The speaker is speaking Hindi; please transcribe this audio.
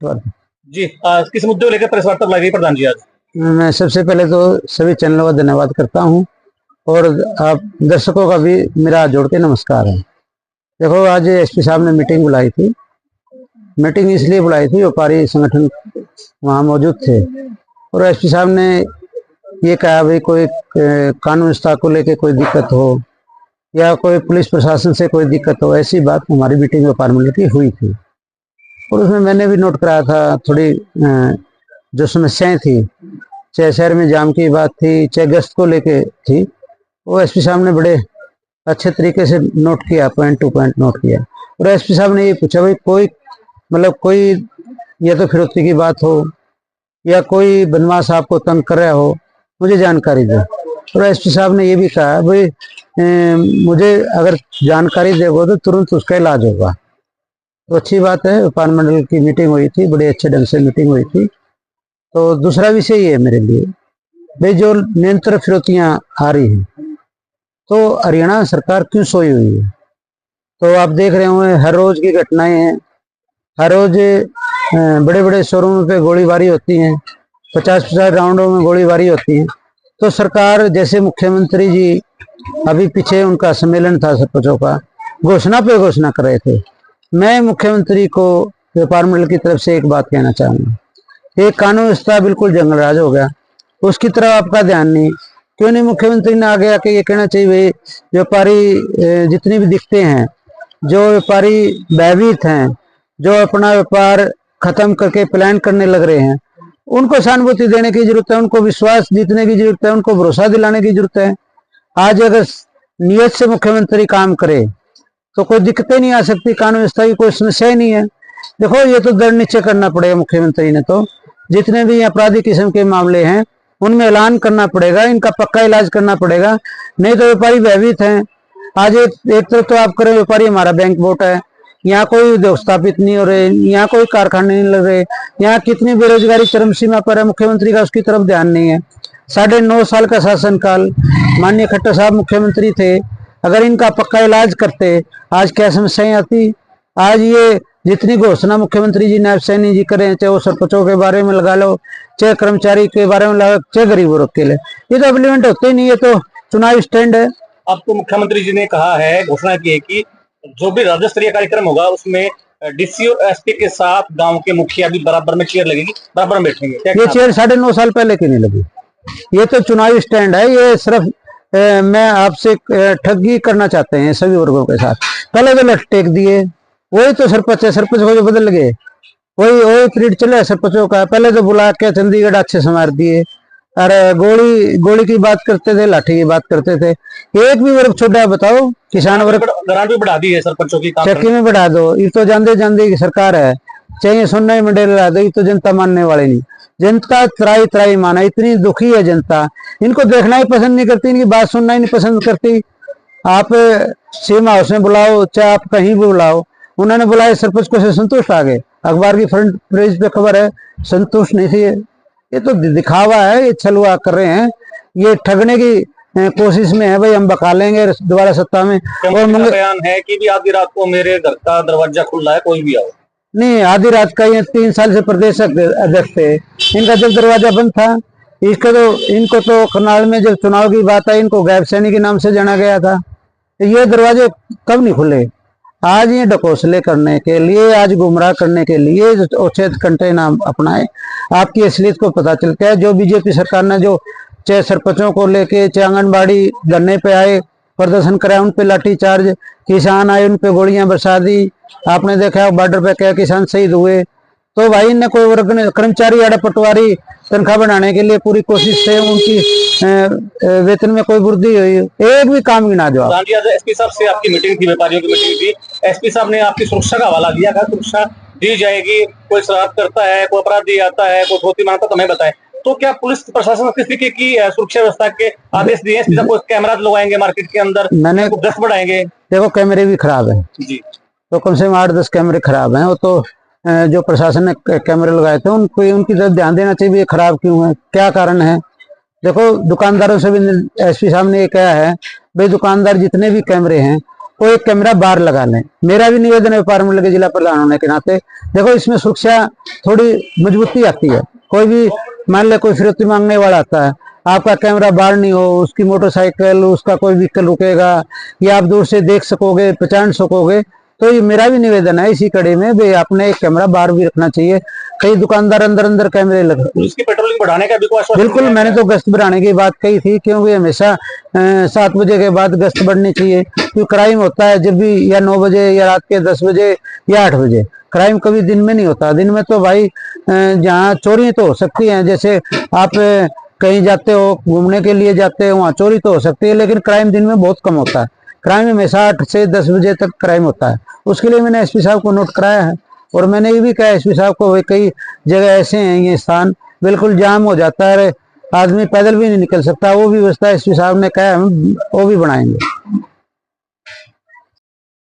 जी किस मुद्दे को लेकर प्रेस वार्ता बुलाई गई प्रधान जी आज? मैं सबसे पहले तो सभी चैनलों का धन्यवाद करता हूं और आप दर्शकों का भी मेरा हाथ जोड़ के नमस्कार है। देखो, आज एसपी साहब ने मीटिंग बुलाई थी। मीटिंग इसलिए बुलाई थी, व्यापारी संगठन वहाँ मौजूद थे और एसपी साहब ने ये कहा भाई कोई कानून व्यवस्था को लेके कोई दिक्कत हो या कोई पुलिस प्रशासन से कोई दिक्कत हो, ऐसी बात हमारी मीटिंग व्यापार मंडल की हुई थी। और उसमें मैंने भी नोट कराया था थोड़ी जो समस्याएं थी, चाहे शहर में जाम की बात थी, चाहे गश्त को लेके थी, वो एसपी साहब ने बड़े अच्छे तरीके से नोट किया, पॉइंट टू पॉइंट नोट किया। और एसपी साहब ने ये पूछा भाई कोई या तो फिरौती की बात हो या कोई बदमाश आपको तंग कर रहा हो, मुझे जानकारी दे। और एसपी साहब ने ये भी कहा भाई मुझे अगर जानकारी देगा तो तुरंत उसका इलाज होगा। तो अच्छी बात है, व्यापार मंडल की मीटिंग हुई थी, बड़े अच्छे ढंग से मीटिंग हुई थी। तो दूसरा विषय ये है मेरे लिए भाई, जो निरंतर फिरौतियां आ रही हैं तो हरियाणा सरकार क्यों सोई हुई है? तो आप देख रहे होंगे हर रोज की घटनाएं हैं, हर रोज बड़े बड़े शोरूम पे गोलीबारी होती है, 50-50 राउंडों में गोलीबारी होती है। तो सरकार, जैसे मुख्यमंत्री जी अभी पीछे उनका सम्मेलन था सरपंचों का, घोषणा पे घोषणा कर रहे थे। मैं मुख्यमंत्री को व्यापार मंडल की तरफ से एक बात कहना चाहूंगा, एक कानून व्यवस्था बिल्कुल जंगलराज हो गया, उसकी तरफ आपका ध्यान नहीं। क्यों नहीं मुख्यमंत्री ने आगे आके ये कहना चाहिए भाई व्यापारी जितने भी दिखते हैं, जो व्यापारी भयभीत हैं, जो अपना व्यापार खत्म करके प्लान करने लग रहे हैं, उनको सहानुभूति देने की जरूरत है, उनको विश्वास जीतने की जरूरत है, उनको भरोसा दिलाने की जरूरत है। आज अगर नियत से मुख्यमंत्री काम करे तो कोई दिक्कतें नहीं आ सकती, कानून व्यवस्था की कोई समस्या ही नहीं है। देखो, ये तो दृढ़ निश्चय करना पड़ेगा मुख्यमंत्री ने, तो जितने भी अपराधी किस्म के मामले हैं उनमें ऐलान करना पड़ेगा, इनका पक्का इलाज करना पड़ेगा, नहीं तो व्यापारी भयभीत हैं। आज एक तरफ तो आप करें व्यापारी हमारा बैंक वोट है, यहाँ कोई उद्योग स्थापित नहीं हो रहे, यहाँ कोई कारखाने नहीं लग रहे, यहाँ कितनी बेरोजगारी चरम सीमा पर है, मुख्यमंत्री का उसकी तरफ ध्यान नहीं है। 9.5 साल का शासनकाल, माननीय खट्टर साहब मुख्यमंत्री थे, अगर इनका पक्का इलाज करते आज क्या समस्याएं आती। आज ये जितनी घोषणा मुख्यमंत्री जी नायब सैनी जी करें, चाहे वो सरपंचों के बारे में लगा लो, चाहे कर्मचारी के बारे में लगा, चाहे गरीबों के लिए, ये तो इम्प्लीमेंट होते ही नहीं है, तो चुनावी स्टैंड है। अब तो मुख्यमंत्री जी ने कहा है, घोषणा की है कि जो भी राज्य स्तरीय कार्यक्रम होगा उसमें डीसीओ एसपी के साथ गांव के मुखिया भी बराबर में चेयर लगेगी, बराबर में बैठेंगे। ये चेयर 9.5 साल पहले की नहीं लगी, ये तो चुनावी स्टैंड है। ये सिर्फ मैं आपसे ठगी करना चाहते हैं सभी वर्गों के साथ। पहले तो लठ टेक दिए, वही तो सरपंच है, सरपंच को जो बदल गए, वही पीरियड चले सरपंचों का। पहले तो बुला के चंडीगढ़ अच्छे संवार दिए, अरे गोली की बात करते थे, लाठी की बात करते थे, एक भी वर्ग छोड़ा बताओ? किसान वर्ग ग्रांट भी बढ़ा दी है सरपंचों की, चक्की में बढ़ा दो, ये तो जानते की सरकार है, चाहिए सुनना ही मंडे लगा दो, ये तो जनता मानने वाली नहीं। जनता त्राई माना, इतनी दुखी है जनता, इनको देखना ही पसंद नहीं करती, इनकी बात सुनना ही नहीं पसंद करती। आप सीएम हाउस में बुलाओ, चाहे आप कहीं भी बुलाओ, उन्होंने बुलाया, सरपंच को से संतुष्ट आ गए, अखबार की फ्रंट पेज पे खबर है, संतुष्ट नहीं थी। ये तो दिखावा है, ये छलवा कर रहे हैं, ये ठगने की कोशिश में है भाई, हम बका लेंगे दोबारा सत्ता में। और बयान है कि भी आधी रात को मेरे घर का दरवाजा खुला है, कोई भी आओ। नहीं, आधी रात का, ये 3 साल से प्रदेश अध्यक्ष थे, इनका जब दरवाजा बंद था, इनको तो करनाल में जब चुनाव की बात आई, इनको गायब सैनी के नाम से जाना गया था। तो ये दरवाजे कब नहीं खुले? आज ये ढकोसले करने के लिए, आज गुमराह करने के लिए उचित कंटे नाम अपनाए, आपकी असलियत को पता चलता है। जो बीजेपी सरकार ने जो चाहे सरपंचों को लेके, चाहे आंगनबाड़ी धरने पे आए, प्रदर्शन कराया, उन पे लाठी चार्ज, किसान आए उन पे गोलियां बरसा दी, आपने देखा बॉर्डर पे क्या किसान शहीद हुए। तो भाई इनने कोई वर्ग ने, कर्मचारी आड़ा पटवारी तनख्वाह बढ़ाने के लिए पूरी कोशिश से उनकी वेतन में कोई वृद्धि हुई, एक भी काम की ना जवाब। एसपी साहब से आपकी मीटिंग थी, व्यापारियों की मीटिंग थी, एसपी साहब ने आपकी सुरक्षा का हवाला दिया, कहा सुरक्षा दी जाएगी, कोई शराब करता है, कोई अपराधी आता है, कोई धोती मांगता तो हमें बताए। तो क्या पुलिस प्रशासन किस तरीके की सुरक्षा व्यवस्था के आदेश दिए हैं? कैमरा लगवाएंगे मार्केट के अंदर, मैंने गश्त बढ़ाएंगे? देखो, कैमरे भी खराब है जी, तो कम से कम 8-10 कैमरे खराब हैं। वो तो जो प्रशासन ने कैमरे लगाए थे उनकी तरफ ध्यान देना चाहिए, ये खराब क्यों है, क्या कारण है। देखो, दुकानदारों से भी एसपी साहब ने ये कहा है भाई दुकानदार जितने भी कैमरे हैं वो एक कैमरा बाहर लगा लें। मेरा भी निवेदन है व्यापार मंडल के जिला प्रधान होने के नाते, देखो इसमें सुरक्षा थोड़ी मजबूती आती है। कोई भी मान ले कोई फिरौती मांगने वाला आता है, आपका कैमरा बाहर नहीं हो, उसकी मोटरसाइकिल, उसका कोई व्हीकल रुकेगा, या आप दूर से देख सकोगे, पहचान सकोगे। तो ये मेरा भी निवेदन है इसी कड़ी में भाई आपने एक कैमरा बाहर भी रखना चाहिए। कई दुकानदार अंदर अंदर कैमरे लगे, उसकी पेट्रोलिंग बढ़ाने का भी कोई आश्वासन बिल्कुल दिया मैंने गया? तो गश्त बढ़ाने की बात कही थी, क्योंकि हमेशा 7 बजे के बाद गश्त बढ़नी चाहिए। क्योंकि क्राइम होता है जब भी या 9 बजे या रात के 10 बजे या 8 बजे, क्राइम कभी दिन में नहीं होता। दिन में तो भाई जहाँ चोरी तो हो सकती है, जैसे आप कहीं जाते हो घूमने के लिए जाते हो, वहाँ चोरी तो हो सकती है, लेकिन क्राइम दिन में बहुत कम होता है। क्राइम हमेशा 8 से 10 बजे तक क्राइम होता है। उसके लिए मैंने एसपी साहब को नोट कराया है, और मैंने ये भी कहा एसपी साहब को, कई जगह ऐसे हैं ये स्थान बिल्कुल जाम हो जाता है, आदमी पैदल भी नहीं निकल सकता, वो भी व्यवस्था एसपी साहब ने कहा हम वो भी बनाएंगे।